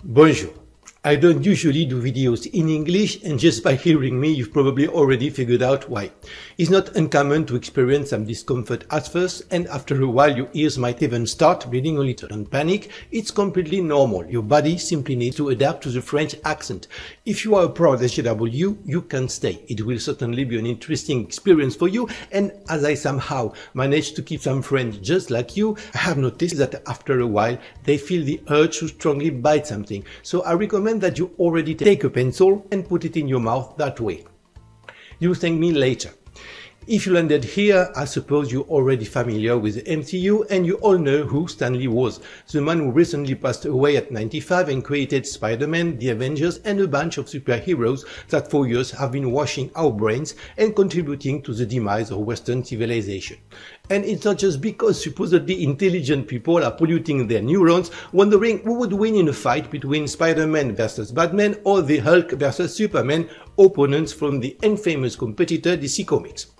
Bonjour. I don't usually do videos in English, and just by hearing me you've probably already figured out why. It's not uncommon to experience some discomfort at first, and after a while your ears might even start bleeding a little. Don't panic, it's completely normal. Your body simply needs to adapt to the French accent. If you are a proud SJW, you can stay. It will certainly be an interesting experience for you, and as I somehow managed to keep some friends just like you, I have noticed that after a while they feel the urge to strongly bite something. So I recommend that you already take a pencil and put it in your mouth that way. You'll thank me later. If you landed here, I suppose you're already familiar with the MCU and you all know who Stan Lee was, the man who recently passed away at 95 and created Spider-Man, the Avengers and a bunch of superheroes that for years have been washing our brains and contributing to the demise of Western civilization. And it's not just because supposedly intelligent people are polluting their neurons, wondering who would win in a fight between Spider-Man versus Batman or the Hulk versus Superman, opponents from the infamous competitor DC Comics.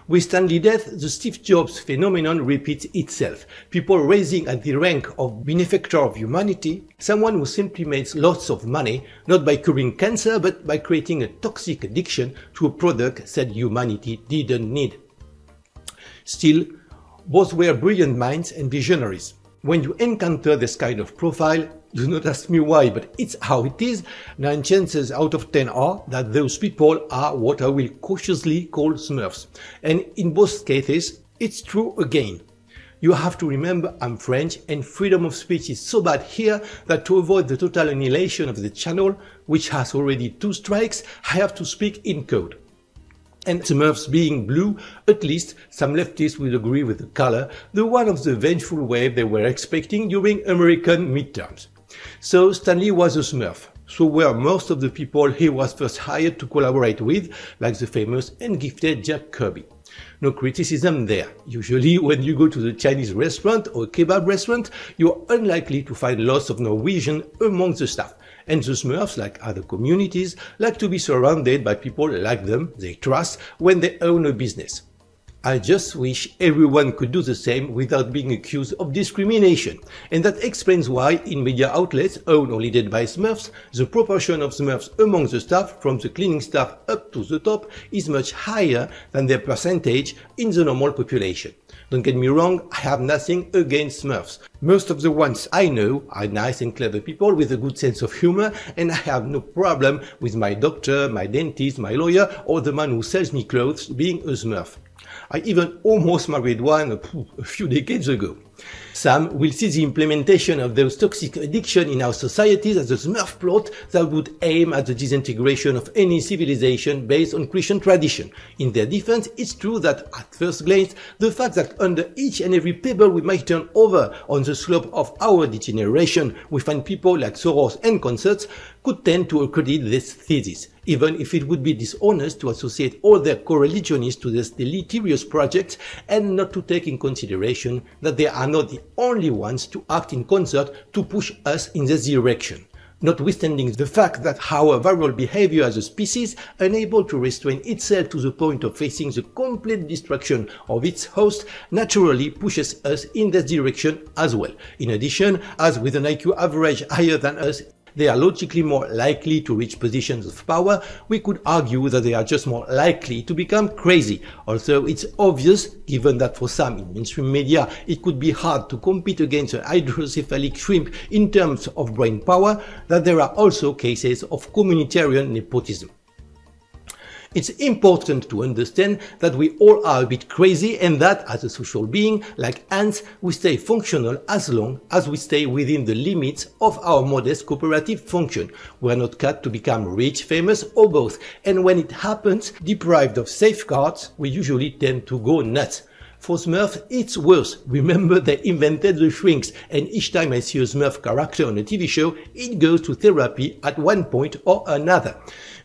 With Stan Lee's death, the Steve Jobs phenomenon repeats itself. People raising at the rank of benefactor of humanity, someone who simply makes lots of money, not by curing cancer, but by creating a toxic addiction to a product that humanity didn't need. Still, both were brilliant minds and visionaries. When you encounter this kind of profile, do not ask me why, but it's how it is. 9 chances out of 10 are that those people are what I will cautiously call Smurfs. And in both cases, it's true again. You have to remember I'm French and freedom of speech is so bad here that to avoid the total annihilation of the channel, which has already 2 strikes, I have to speak in code. And Smurfs being blue, at least some leftists will agree with the color, the one of the vengeful wave they were expecting during American midterms. So Stan Lee was a Smurf. So were most of the people he was first hired to collaborate with, like the famous and gifted Jack Kirby. No criticism there. Usually when you go to the Chinese restaurant or kebab restaurant, you're unlikely to find lots of Norwegian among the staff. And the Smurfs, like other communities, like to be surrounded by people like them, they trust, when they own a business. I just wish everyone could do the same without being accused of discrimination. And that explains why, in media outlets owned or led by Smurfs, the proportion of Smurfs among the staff, from the cleaning staff up to the top, is much higher than their percentage in the normal population. Don't get me wrong, I have nothing against Smurfs. Most of the ones I know are nice and clever people with a good sense of humor, and I have no problem with my doctor, my dentist, my lawyer, or the man who sells me clothes being a Smurf. I even almost married one a few decades ago. Some will see the implementation of those toxic addictions in our societies as a Smurf plot that would aim at the disintegration of any civilization based on Christian tradition. In their defense, it's true that at first glance, the fact that under each and every pebble we might turn over on the slope of our degeneration, we find people like Soros and consorts could tend to accredit this thesis, even if it would be dishonest to associate all their co-religionists to this deleterious project and not to take in consideration that they are not the only ones to act in concert to push us in this direction. Notwithstanding the fact that our viral behavior as a species, unable to restrain itself to the point of facing the complete destruction of its host, naturally pushes us in this direction as well. In addition, as with an IQ average higher than us, they are logically more likely to reach positions of power, we could argue that they are just more likely to become crazy. Also, it's obvious, given that for some in mainstream media it could be hard to compete against a hydrocephalic shrimp in terms of brain power, that there are also cases of communitarian nepotism. It's important to understand that we all are a bit crazy and that, as a social being, like ants, we stay functional as long as we stay within the limits of our modest cooperative function. We are not cut to become rich, famous, or both, and when it happens, deprived of safeguards, we usually tend to go nuts. For Smurf, it's worse. Remember, they invented the shrinks, and each time I see a Smurf character on a TV show, it goes to therapy at one point or another.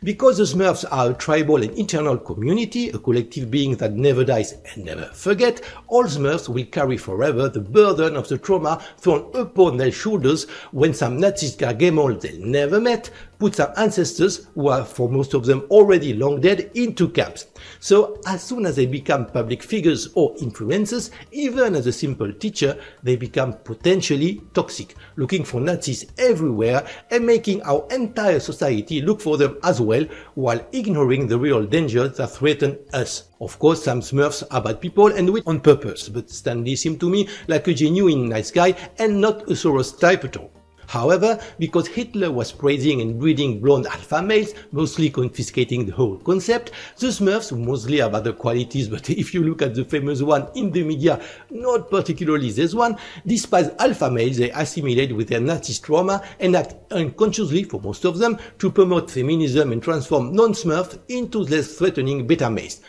Because the Smurfs are a tribal and internal community, a collective being that never dies and never forgets, all Smurfs will carry forever the burden of the trauma thrown upon their shoulders when some Nazist gargamel they never met put some ancestors, who are for most of them already long dead, into camps. So as soon as they become public figures or influences, even as a simple teacher, they become potentially toxic, looking for Nazis everywhere and making our entire society look for them as well, while ignoring the real dangers that threaten us. Of course, some Smurfs are bad people and do it on purpose, but Stanley seemed to me like a genuine nice guy and not a Soros type at all. However, because Hitler was praising and breeding blonde alpha males, mostly confiscating the whole concept, the Smurfs, who mostly have other qualities, but if you look at the famous one in the media, not particularly this one, despise alpha males they assimilate with their Nazi trauma and act unconsciously, for most of them, to promote feminism and transform non-Smurfs into less threatening beta males.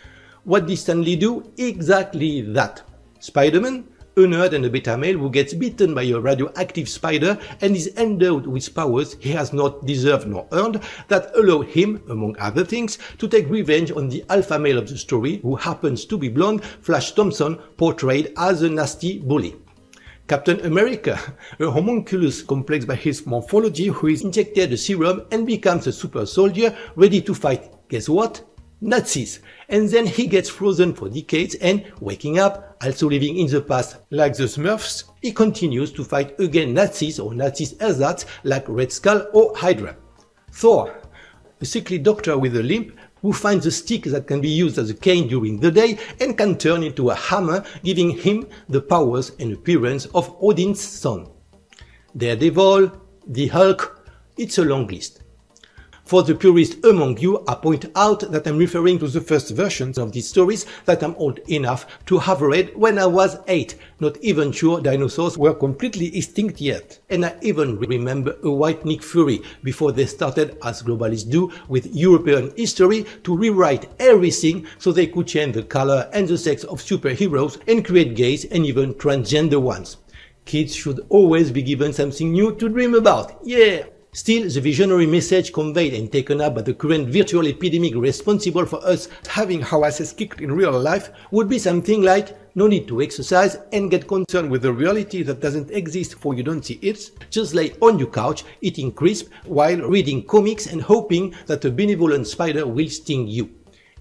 What did Stanley do? Exactly that. Spider-Man? A nerd and a beta male who gets bitten by a radioactive spider and is endowed with powers he has not deserved nor earned that allow him, among other things, to take revenge on the alpha male of the story who happens to be blonde, Flash Thompson, portrayed as a nasty bully. Captain America, a homunculus complex by his morphology who is injected a serum and becomes a super soldier ready to fight, guess what? Nazis. And then he gets frozen for decades and, waking up, also living in the past like the Smurfs, he continues to fight against Nazis or Nazis ersatz like Red Skull or Hydra. Thor, a sickly doctor with a limp who finds a stick that can be used as a cane during the day and can turn into a hammer, giving him the powers and appearance of Odin's son. Daredevil, the Hulk, it's a long list. For the purists among you, I point out that I'm referring to the first versions of these stories that I'm old enough to have read when I was 8, not even sure dinosaurs were completely extinct yet. And I even remember a white Nick Fury before they started, as globalists do, with European history to rewrite everything so they could change the color and the sex of superheroes and create gays and even transgender ones. Kids should always be given something new to dream about, yeah! Still, the visionary message conveyed and taken up by the current virtual epidemic responsible for us having our asses kicked in real life would be something like, no need to exercise and get concerned with a reality that doesn't exist for you don't see it, just lay on your couch eating crisp while reading comics and hoping that a benevolent spider will sting you.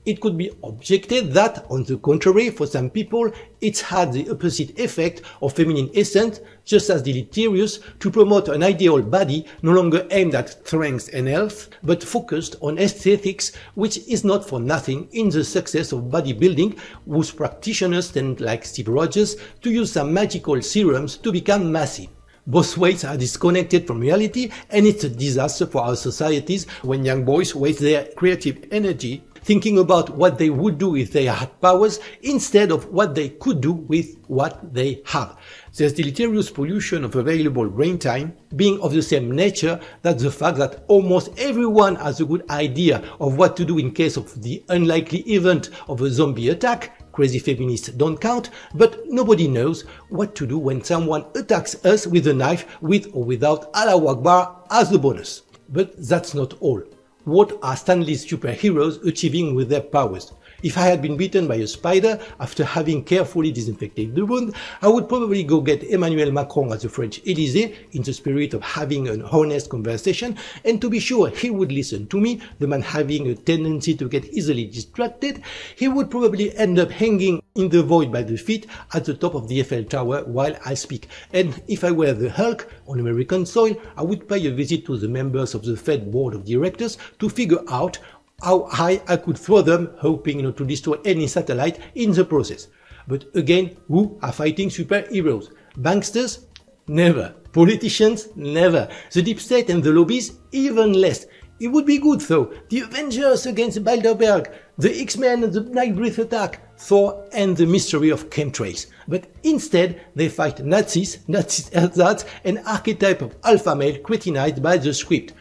It could be objected that, on the contrary, for some people, it's had the opposite effect of feminine essence, just as deleterious, to promote an ideal body no longer aimed at strength and health, but focused on aesthetics, which is not for nothing in the success of bodybuilding, whose practitioners tend, like Steve Rogers, to use some magical serums to become massive. Both ways are disconnected from reality, and it's a disaster for our societies when young boys waste their creative energy thinking about what they would do if they had powers instead of what they could do with what they have. There's deleterious pollution of available brain time being of the same nature that the fact that almost everyone has a good idea of what to do in case of the unlikely event of a zombie attack. Crazy feminists don't count, but nobody knows what to do when someone attacks us with a knife with or without Allahu Akbar as the bonus. But that's not all. What are Stanley's superheroes achieving with their powers? If I had been bitten by a spider after having carefully disinfected the wound, I would probably go get Emmanuel Macron at the French Élysée in the spirit of having an honest conversation, and to be sure he would listen to me, the man having a tendency to get easily distracted, he would probably end up hanging in the void by the feet at the top of the Eiffel Tower while I speak. And if I were the Hulk on American soil, I would pay a visit to the members of the Fed Board of Directors to figure out how high I could throw them, hoping not to destroy any satellite in the process. But again, who are fighting superheroes? Banksters? Never. Politicians? Never. The deep state and the lobbies? Even less. It would be good though. The Avengers against Bilderberg, the X-Men and the Night Breath attack, Thor and the mystery of chemtrails. But instead, they fight Nazis ersatz, an archetype of alpha male cretinized by the script.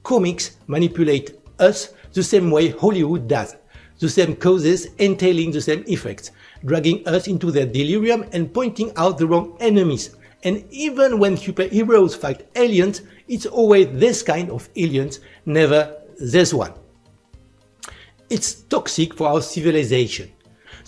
Comics manipulate us the same way Hollywood does, the same causes entailing the same effects, dragging us into their delirium and pointing out the wrong enemies. And even when superheroes fight aliens, it's always this kind of aliens, never this one. It's toxic for our civilization.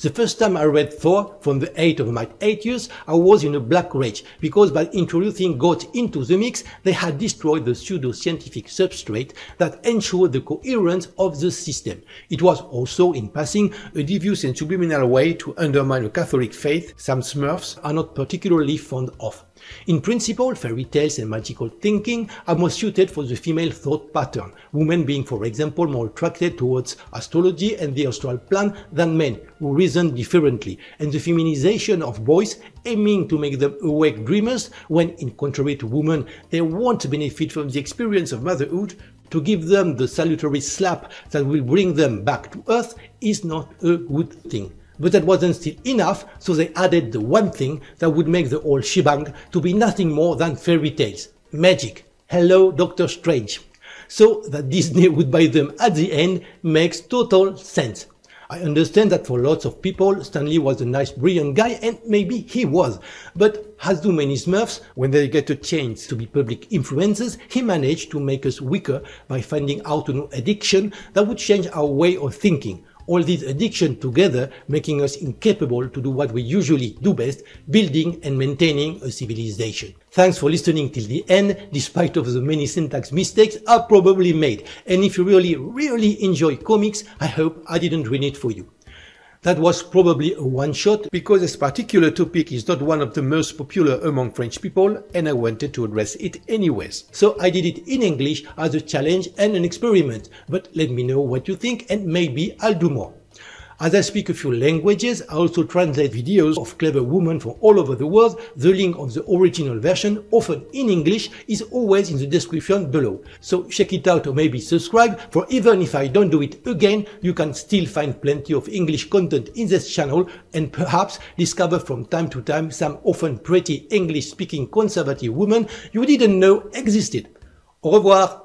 The first time I read Thor, from the age of my 8 years, I was in a black rage, because by introducing God into the mix, they had destroyed the pseudo-scientific substrate that ensured the coherence of the system. It was also, in passing, a devious and subliminal way to undermine a Catholic faith some Smurfs are not particularly fond of. In principle, fairy tales and magical thinking are more suited for the female thought pattern, women being, for example, more attracted towards astrology and the astral plan than men, who reason differently, and the feminization of boys aiming to make them awake dreamers when, in contrary to women, they won't benefit from the experience of motherhood. To give them the salutary slap that will bring them back to earth is not a good thing. But that wasn't still enough, so they added the one thing that would make the whole shebang to be nothing more than fairy tales. Magic. Hello, Doctor Strange. So that Disney would buy them at the end makes total sense. I understand that for lots of people, Stan Lee was a nice, brilliant guy, and maybe he was. But as do many Smurfs, when they get a chance to be public influencers, he managed to make us weaker by finding out an addiction that would change our way of thinking. All these addictions together making us incapable to do what we usually do best, building and maintaining a civilization. Thanks for listening till the end, despite of the many syntax mistakes I probably made. And if you really enjoy comics, I hope I didn't ruin it for you. That was probably a one-shot, because this particular topic is not one of the most popular among French people, and I wanted to address it anyways. So I did it in English as a challenge and an experiment, but let me know what you think and maybe I'll do more. As I speak a few languages, I also translate videos of clever women from all over the world. The link of the original version, often in English, is always in the description below. So check it out or maybe subscribe, for even if I don't do it again, you can still find plenty of English content in this channel and perhaps discover from time to time some often pretty English-speaking conservative women you didn't know existed. Au revoir!